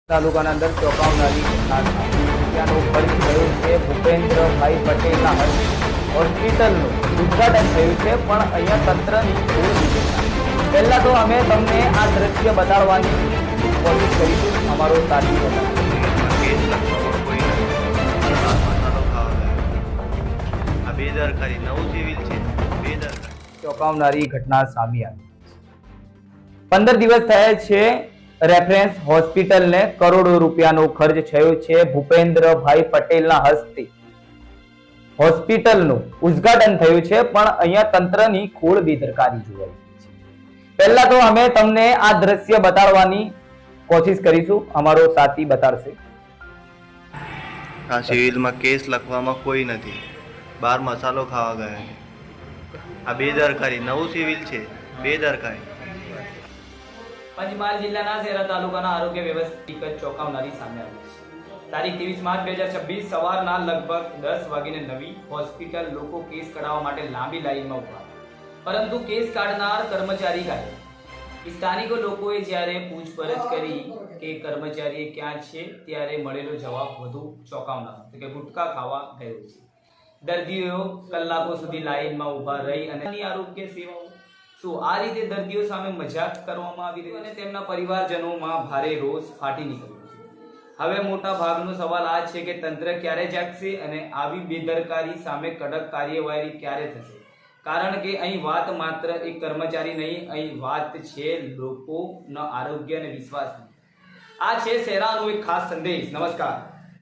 તાલુકાના અંદર ચોંકાવનારી ઘટના રૂપિયાનો ખર્ચ થયો છે ભૂપેન્દ્રભાઈ પટેલના હસ્તે હોસ્પિટલનું ઉદ્ઘાટન થયું છે, પણ અહીંયા તંત્રની ભૂલ છે। પહેલા તો અમે તમને આ દ્રશ્ય બતાડવાની કોશિશ કરીશું। અમારો સાથી ચોંકાવનારી ઘટના સામે આવી। 15 દિવસ થયા છે રેફરન્સ હોસ્પિટલને કરોડો રૂપિયાનો ખર્ચ થયો છે। ભૂપેન્દ્રભાઈ પટેલના હસ્તે હોસ્પિટલનું ઉદ્ઘાટન થયું છે, પણ અહીંયા તંત્રની ખોળ બેદરકારી જોવાઈ રહી છે। પહેલા તો અમે તમને આ દ્રશ્ય બતાડવાની કોશિશ કરીશું। અમારો સાથી બતાડશે। આ સિવિલમાં કેસ લખવામાં કોઈ નથી, બાર મસાલો ખાવા ગયા છે। આ બેદરકારી, નવું સિવિલ છે, બેદરકારી। પંચમહાલ જિલ્લાના શહેરા તાલુકાના આરોગ્ય વ્યવસ્થિત ચોંકાવનારી સામે આવી છે। તારીખ 23 માર્ચ 2026 સવારના લગભગ 10:09 હોસ્પિટલ લોકો કેસ કઢાવવા માટે લાંબી લાઈનમાં ઉભા, પરંતુ કેસ કાઢનાર કર્મચારી ગાયબ। સ્થાનિકો લોકોએ જ્યારે પૂછપરછ કરી કે કર્મચારી ક્યાં છે, ત્યારે મળેલો જવાબ વધુ ચોંકાવનારો હતો કે ગુટકા ખાવા ગયો છે। દર્દીઓ કલાકો સુધી લાઈનમાં ઉભા રહી અને આરોગ્ય સેવાઓ શું આ રીતે દર્દીઓ સામે મજાક કરવામાં આવી રહી છે અને તેમના પરિવારજનોમાં ભારે રોષ ફાટી નીકળ્યો છે। હવે મોટા ભાગનો સવાલ આ છે કે તંત્ર ક્યારે જાગશે અને આવી બેદરકારી સામે કડક કાર્યવાહી ક્યારે થશે, કારણ કે અહીં વાત માત્ર એક કર્મચારી નહીં, અહીં વાત છે લોકોના આરોગ્ય અને વિશ્વાસની। આ છે શહેરાનો એક ખાસ સંદેશ। નમસ્કાર।